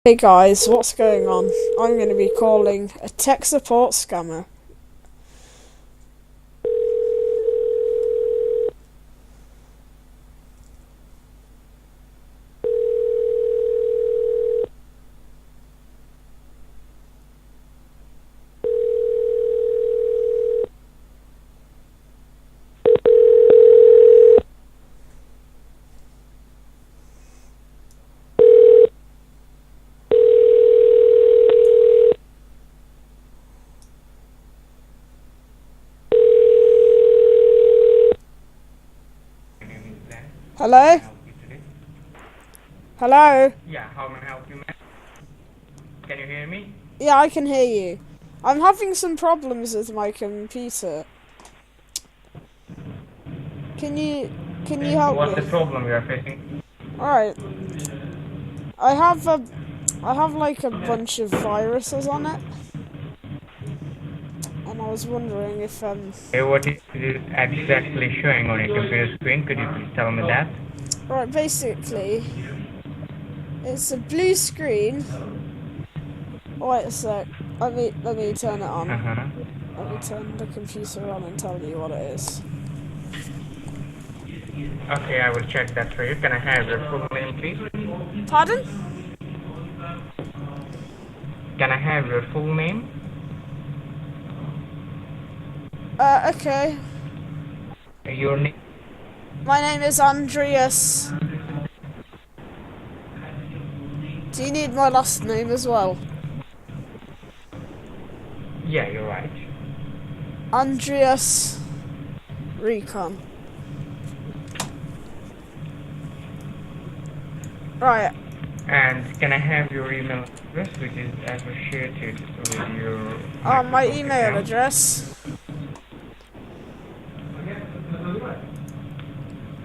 Hey guys, what's going on? I'm going to be calling a tech support scammer. Hello? Hello? Yeah, how may I help you, ma'am? Can you hear me? Yeah, I can hear you. I'm having some problems with my computer. Can you help What's the me? problem you are facing? Alright. I have like a bunch of viruses on it. And I was wondering if What is it exactly showing on your computer screen? Could you please tell me that? right, basically it's a blue screen. Wait a sec. Let me turn it on. Uh-huh. Let me turn the computer on and tell you what it is. Okay, I will check that for you. Can I have your full name, please? Pardon? Can I have your full name? Okay. Your name? My name is Andreas. Do you need my last name as well? Yeah, you're right. Andreas Recon. Right. And can I have your email address, which is associated with your My Microsoft email account? address.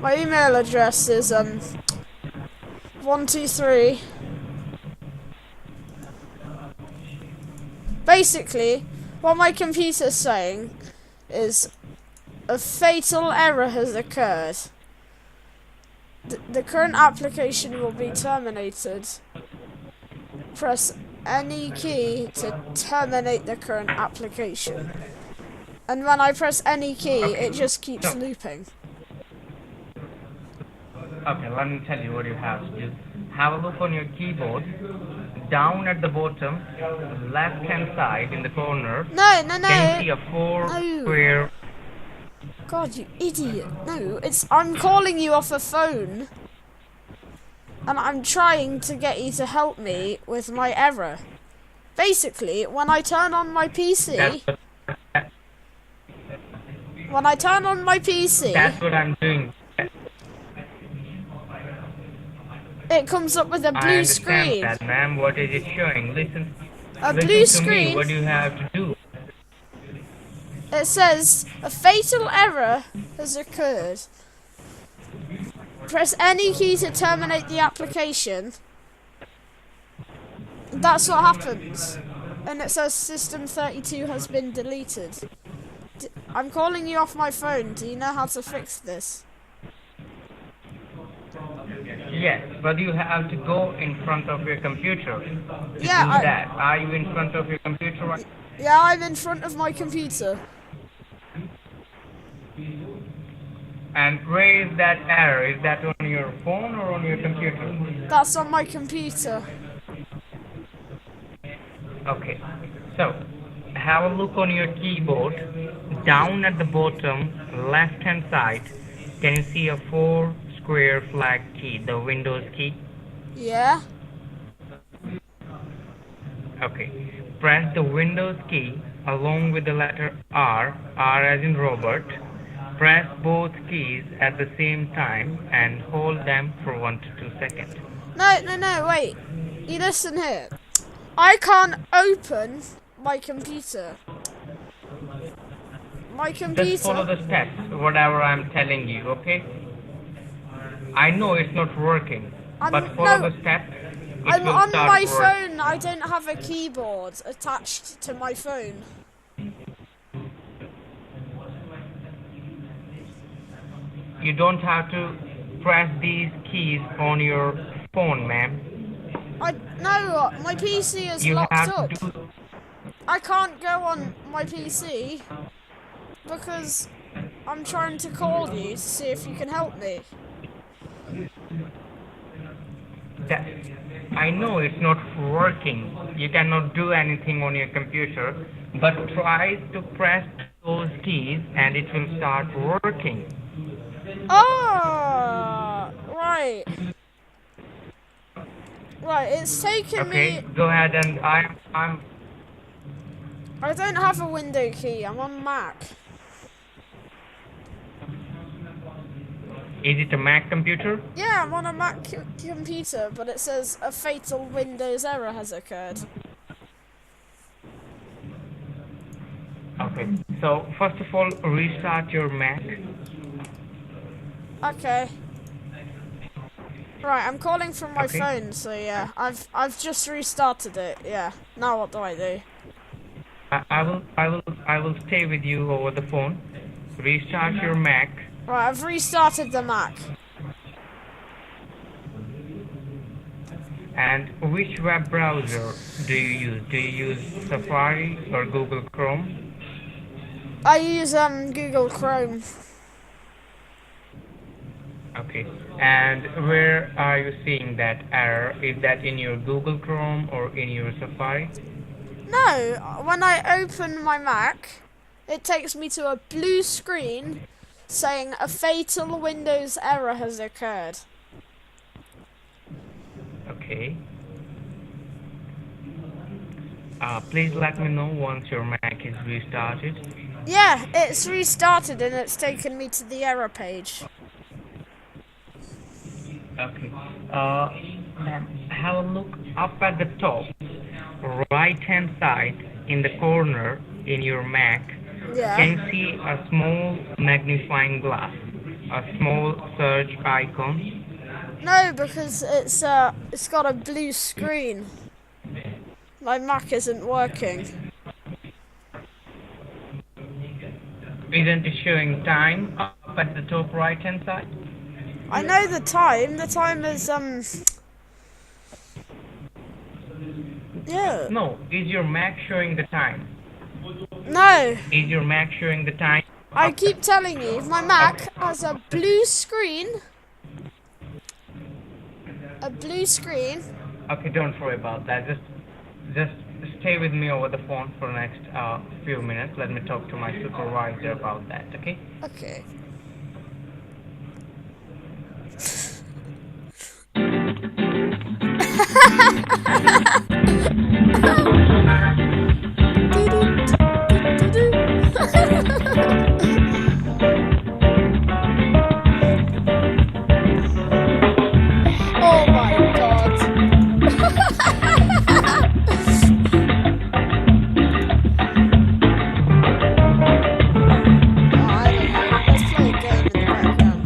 My email address is 123. Basically, what my computer's saying is a fatal error has occurred. The current application will be terminated. Press any key to terminate the current application. And when I press any key, Okay. it just keeps So, looping. okay, let me tell you what you have to do. Have a look on your keyboard. Down at the bottom, left hand side in the corner, No. can you see a four No. square? God, you idiot. No, I'm calling you off a phone. And I'm trying to get you to help me with my error. Basically, when I turn on my PC, That's what I'm doing. it comes up with a I blue understand screen. that, ma'am. What is it showing? A blue Listen to me. screen. What do you have to do? It says a fatal error has occurred. Press any key to terminate the application. That's what happens. And it says system 32 has been deleted. I'm calling you off my phone. Do you know how to fix this? Yes, but you have to go in front of your computer to do Yeah, that. Are you in front of your computer right? Yeah, I'm in front of my computer. And where is that error? Is that on your phone or on your computer? That's on my computer. Okay, so have a look on your keyboard. Down at the bottom left hand side, can you see a four square flag key, the Windows key? Yeah. Okay, press the Windows key along with the letter R, R as in Robert. Press both keys at the same time and hold them for 1 to 2 seconds. No, wait. You listen here. I can't open my computer. Just follow the steps, whatever I'm telling you, okay? I know it's not working, but follow the steps. I'm on my phone. I don't have a keyboard attached to my phone. You don't have to press these keys on your phone, ma'am. No, my PC is You locked have up. to do. I can't go on my PC because I'm trying to call you to see if you can help me. That, I know it's not working. You cannot do anything on your computer, but try to press those keys and it will start working. Oh, right. Right, it's taken Okay, me. go ahead and I'm I don't have a window key. I'm on Mac. Is it a Mac computer? Yeah, I'm on a Mac computer, but it says a fatal Windows error has occurred. Okay. So first of all, restart your Mac. Okay. Right, I'm calling from my Okay. phone, so yeah, I've just restarted it. Yeah. Now what do I do? I will stay with you over the phone. Restart your Mac. Right, I've restarted the Mac. And which web browser do you use? Do you use Safari or Google Chrome? I use Google Chrome. Okay. And where are you seeing that error? Is that in your Google Chrome or in your Safari? No, when I open my Mac, it takes me to a blue screen saying a fatal Windows error has occurred. Okay. Please let me know once your Mac is restarted. Yeah, it's restarted and it's taken me to the error page. Okay. Then have a look up at the top, right hand side in the corner in your Mac. Yeah. Can you see a small magnifying glass, a small search icon? No, because it's got a blue screen. My Mac isn't working. Isn't it showing time up at the top right hand side? I know the time. The time is yeah. No. Is your Mac showing the time? No. Is your Mac showing the time? I keep telling you, my Mac has a blue screen. A blue screen. Okay, don't worry about that. Just stay with me over the phone for the next few minutes. Let me talk to my supervisor about that, okay? Okay. Oh my god. I don't know. Let's play a game in the background.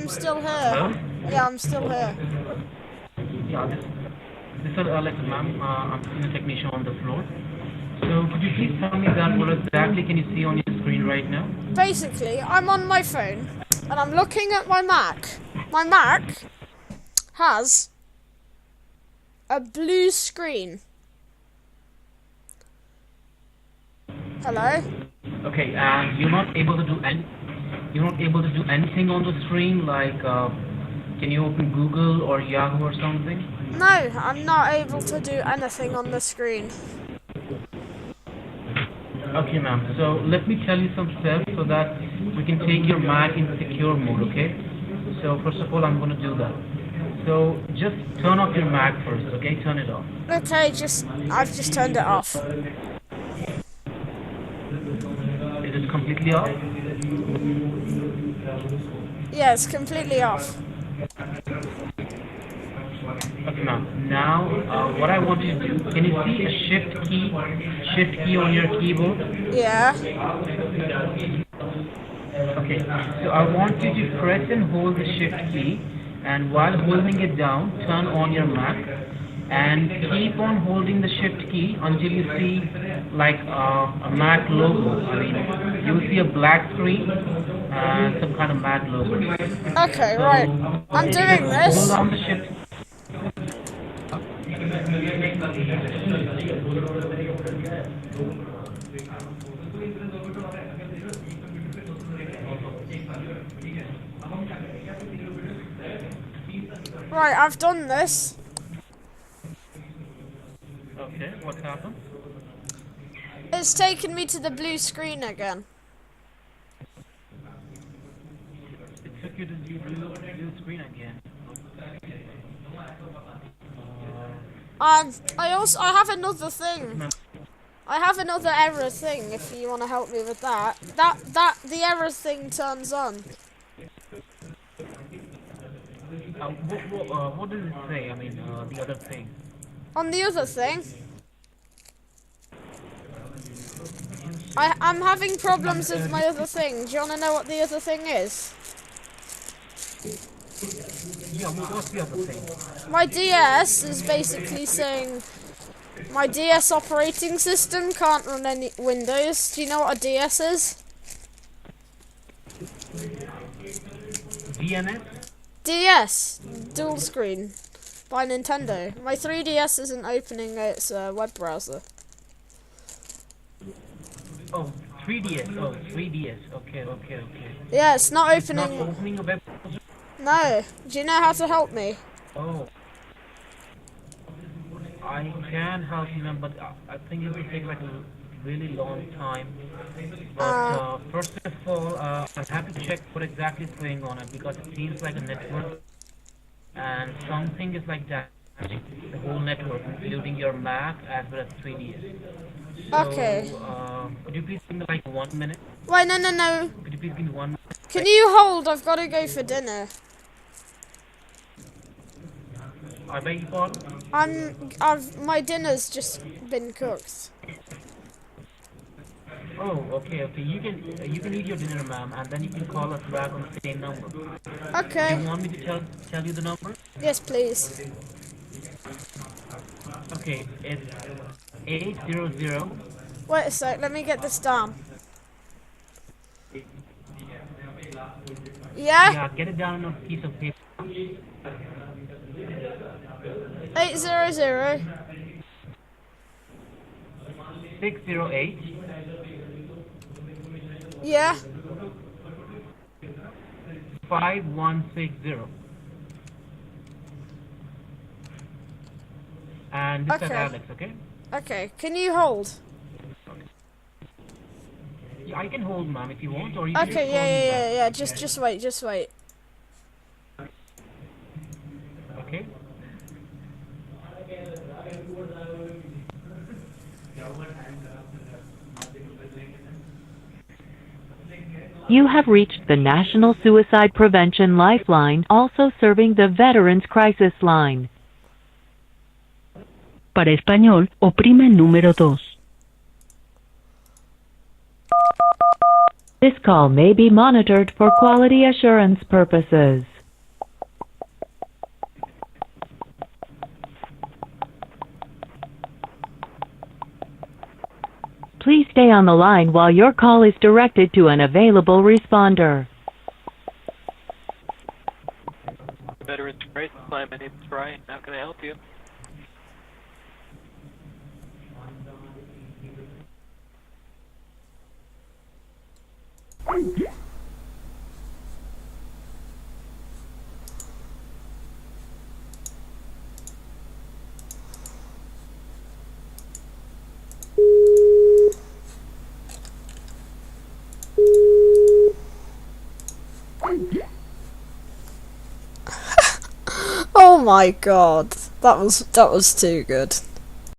I'm still here. Hello? Yeah, I'm still here. Yeah, this is Alex, ma'am. I'm senior technician on the floor. So could you please tell me that what exactly can you see on your screen right now? Basically, I'm on my phone and I'm looking at my Mac. My Mac has a blue screen. Hello? Okay, and you're not able to do anything on the screen, like can you open Google or Yahoo or something? No, I'm not able to do anything on the screen. Okay, ma'am. So let me tell you some steps so that we can take your Mac in secure mode, okay? So first of all, I'm going to do that. So just turn off your Mac first, okay? Turn it off. Okay, I've just turned it off. Is it completely off? Yeah, it's completely off. Okay, ma'am. Now, what I want you to do, can you see a shift key on your keyboard? Yeah. Okay, so I want you to press and hold the shift key, and while holding it down, turn on your Mac, and keep on holding the shift key until you see like a Mac logo. I mean, you'll see a black screen and some kind of Mac logo. Okay, right. I'm doing this. Hold on the shift. Right, I've done this. Okay, what happened? It's taken me to the blue screen again. It took you to the blue screen again. I have another thing. I have another error thing if you want to help me with that. The error thing turns on. What does it say? I mean, the other thing. On the other thing, I'm having problems with my other thing. Do you want to know what the other thing is? Yeah, what's the other thing? My DS is basically saying my DS operating system can't run any Windows. Do you know what a DS is? DNS? DS, dual screen, by Nintendo. My 3DS isn't opening its web browser. Oh, 3DS. Oh, 3DS. Okay. Yeah, it's not It's not opening. opening a web browser? No. Do you know how to help me? Oh. I can help you, ma'am, but I think it will take like a really long time. But first of all, I have to check what exactly is going on it, because it seems like a network and something is like damaging the whole network, including your Mac as well as 3DS. So, Okay. Could you please give me like 1 minute? Wait, no. Could you please give me 1 minute? Can you hold? I've got to go for dinner. I beg your pardon? My dinner's just been cooked. Oh, okay. You can eat your dinner, ma'am, and then you can call us back on the same number. Do Okay. you want me to tell you the number? Yes, please. Okay, it's 800. Wait a sec. Let me get this down. Yeah. Yeah, get it down on a piece of paper. 800. 608 Yeah. 5160. And this is Okay. Alex, okay? Okay. Can you hold? Yeah, I can hold, ma'am, if you want, or you can Okay. just call me back. Yeah. Just wait. Okay? You have reached the National Suicide Prevention Lifeline, also serving the Veterans Crisis Line. Para español, oprima el número 2. This call may be monitored for quality assurance purposes. stay on the line while your call is directed to an available responder. Veterans Crisis Line, my name is Ryan. How can I help you? Oh my god, that was too good.